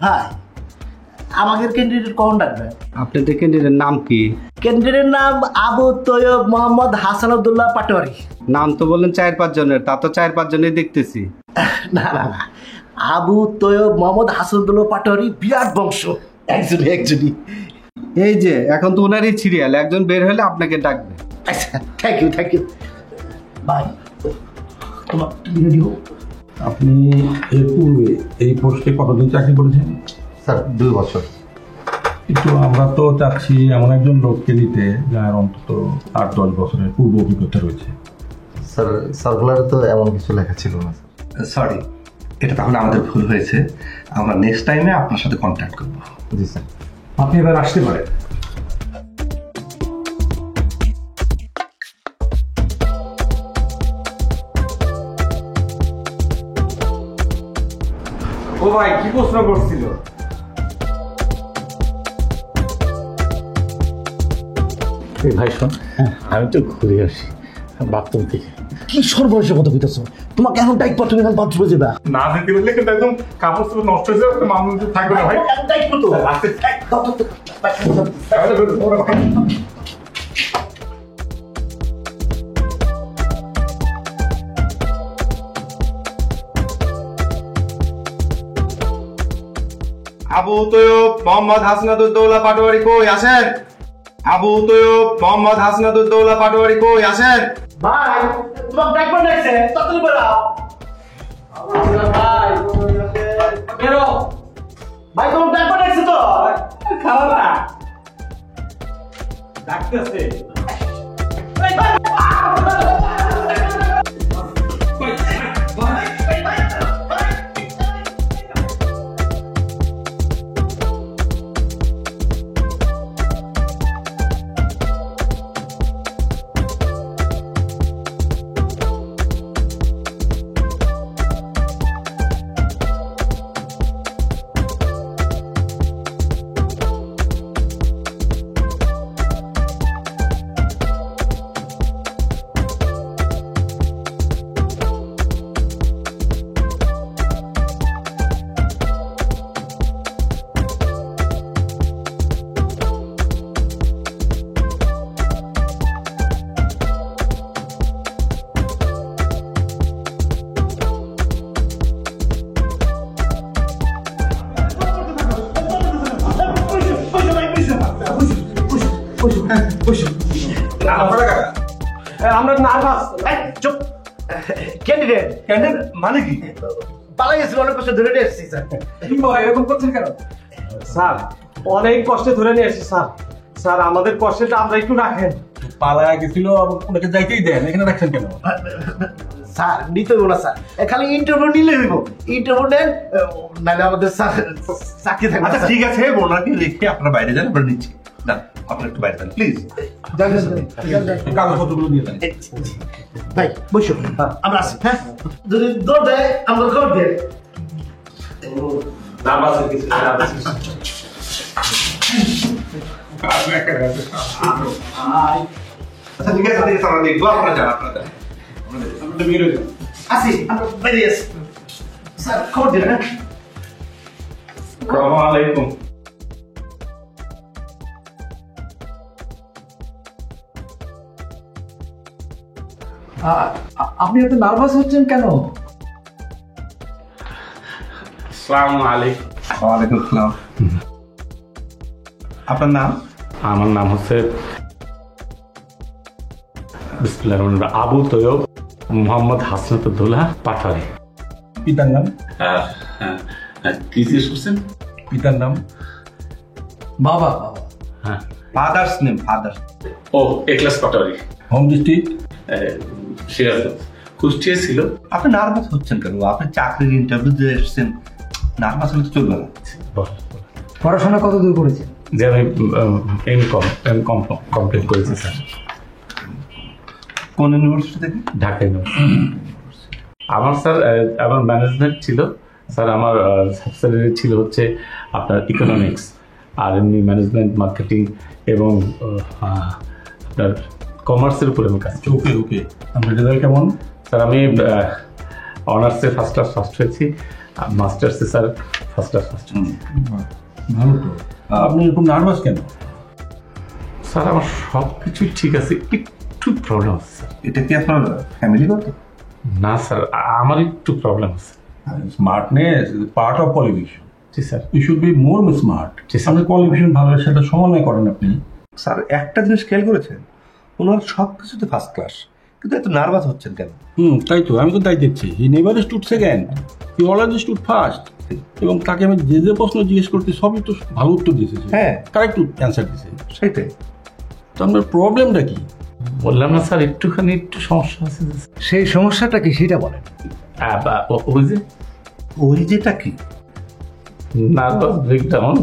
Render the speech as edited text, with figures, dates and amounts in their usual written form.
হ্যাঁ, আমাদের ক্যান্ডিডেট কখন ডাকবে? আপনাদের ক্যান্ডিডেটের নাম কি? ক্যান্ডিডেটের নাম আবু তৈয়ব মোহাম্মদ হাসানুদ্দৌলা পাটোয়ারি। নাম তো বললেন 4-5 জনের, তা তো 4-5 জনেই দেখতেছি। না না না, আবু তৈয়ব মোহাম্মদ হাসানুদ্দৌলা পাটোয়ারি বিরাট বংশ, একজনই। এই যে এখন তো ওনারই সিরিয়াল, একজন বের হলে আপনাকে ডাকবে। আচ্ছা, থ্যাংক ইউ বাই। তুমি রেডি হো। আপনি এর পূর্বে এই পোস্টে কতদিন চাকরি করেছেন? স্যার 2 বছর। কিন্তু আমরা তো চাচ্ছি এমন একজন লোককে নিতে যার অন্তত 8-10 বছরের পূর্ব অভিজ্ঞতা রয়েছে। স্যার সার্কুলারে তো এমন কিছু লেখা ছিল না। সরি, এটা তাহলে আমাদের ভুল হয়েছে। আমরা নেক্সট টাইমে আপনার সাথে কন্ট্যাক্ট করবো। জি স্যার। আপনি এবার আসতে পারেন। ও ভাই, কি প্রশ্ন করছিল? ভাই শোন, আমি তো ঘুরে আসি বাথরুম থেকে। কি সর্বশেষ কথা কইতেছো? তোমাকে এখন ডাইক তুমি এখন বাথরুমে যাবা? না দিতে বললে কিন্তু একদম কাপড় চোপড় নষ্ট হয়ে যাবে, মানুষ থাকবে না ভাই। ডাইক তো আবু তৈয়ব মোহাম্মদ হাসনাতুদ্দৌলা পাটোয়ারি কই আসেন? আবু তৈয়ব মোহাম্মদ হাসনাতুদ্দৌলা পাটোয়ারি কই আসেন? ভাই, তোমাকে ডাকবো ডাকছে, তাড়াতাড়ি বেরাও। ভাই, বেরো। ভাই, তোমাকে ডাকবো ডাকছে তো। খাওয়া না। ডাকতেছে। আমরা নার্ভাস। চুপ। ক্যান্ডিডেট মানে কি? পালাই গেছিল, অনেক কষ্ট ধরে নিয়ে এসেছি স্যার। এরকম করছেন কেন? স্যার অনেক কষ্টে ধরে নিয়ে এসেছি স্যার। স্যার আমাদের কষ্টটা আমরা একটু রাখেন। পালায় গেছিল, ওনাকে যাইতেই দেন, এখানে রাখছেন কেন? স্যার নিতে হইব না স্যার, খালি ইন্টারভিউ নিলে হইব। ইন্টারভিউ নেন, নাহলে আমাদের স্যার চাকরি থাকবে। আচ্ছা ঠিক আছে, ওনাকে রেখে আপনারা বাইরে যান, আমরা নিচ্ছি। না, আপনারা একটু বাইরে যান প্লিজ। কাগজপত্রগুলো দিয়ে দেন। ভাই বসো, আমরা আসি। হ্যাঁ, যদি দৌড় দেয় আমরা খবর দেয়। আচ্ছা ঠিক আছে, আমরা দেখবো। আপনারা যান, আপনারা যান। আসি, আমরা বেরিয়ে আসি। স্যার খবর দেন। হ্যাঁ, আসসালামু আলাইকুম। আপনি এত নার্ভাস হচ্ছেন কেন? আসসালামু আলাইকুম। ওয়ালাইকুম আসসালাম। আপনার নাম? আমার নাম হচ্ছে বিসমিল্লাহির রহমানির রহিম, আবু তৈয়ব মোহাম্মদ হাসনাতুদ্দৌলা পাটোয়ারি। পিতার নাম? কি জিজ্ঞেস করছেন? পিতার নাম? বাবা হ্যাঁ, ফাদার্স নেম, ফাদার্স। ও একলাস পাটোয়ারি, হোম ডিস্ট্রিক্ট? সিরাজগঞ্জ। কুষ্টিয়া ছিল। আপনি নার্ভাস হচ্ছেন কেন? আপনি চাকরির ইন্টারভিউ দিয়ে এসেছেন, নার্ভাস হলে তো চলবে না। পড়াশোনা কত দূর করেছেন? যে আমি এম.কম কমপ্লিট করেছি স্যার। কোন ইউনিভার্সিটি থেকে? ঢাকা ইউনিভার্সিটি। আমার স্যার আমার ম্যানেজমেন্ট ছিল স্যার। আমার সাবসিডিয়ারি ছিল হচ্ছে আপনার ইকোনমিক্স, আর এমনি ম্যানেজমেন্ট, মার্কেটিং এবং আপনার কমার্সের উপরে আমি কাজ। ওকে ওকে। আপনার রেজাল্ট কেমন? স্যার আমি অনার্সে ফার্স্ট ক্লাস ফার্স্ট হয়েছি, মাস্টার্সে স্যার ফার্স্ট ক্লাস ফার্স্ট। ভালো তো। আপনি এরকম নার্ভাস কেন? স্যার আমার সব কিছুই ঠিক আছে, একটু প্রবলেম আছে স্যার। এটা কি আপনার ফ্যামিলিগত? না স্যার, আমার একটু প্রবলেম আছে। Smartness is part of qualification. জি sir. You should be more smart. জি, স্যার। আপনি কোয়ালিফিকেশন ভালো সেটা সমন্বয় করেন আপনি। স্যার একটা জিনিস খেয়াল করেছেন, ওনার সব কিছুতে ফার্স্ট ক্লাস, কিন্তু এত নার্ভাস হচ্ছেন কেন? তাই তো, আমি তো তাই দেখছি। He never stood second, he always stood first. এবং তাকে আমি যে প্রশ্ন জিজ্ঞেস করতে সবই তো ভালো উত্তর দিয়েছে। হ্যাঁ। কারেক্ট অ্যান্সার দিয়েছে। সেটাই। তো আপনার প্রবলেমটা কি? বললাম না স্যার, একটু সমস্যা আছে। সেই সমস্যাটা কি সেটা বলেন। ওই যে ওই যেটা কি? Nervous breakdown.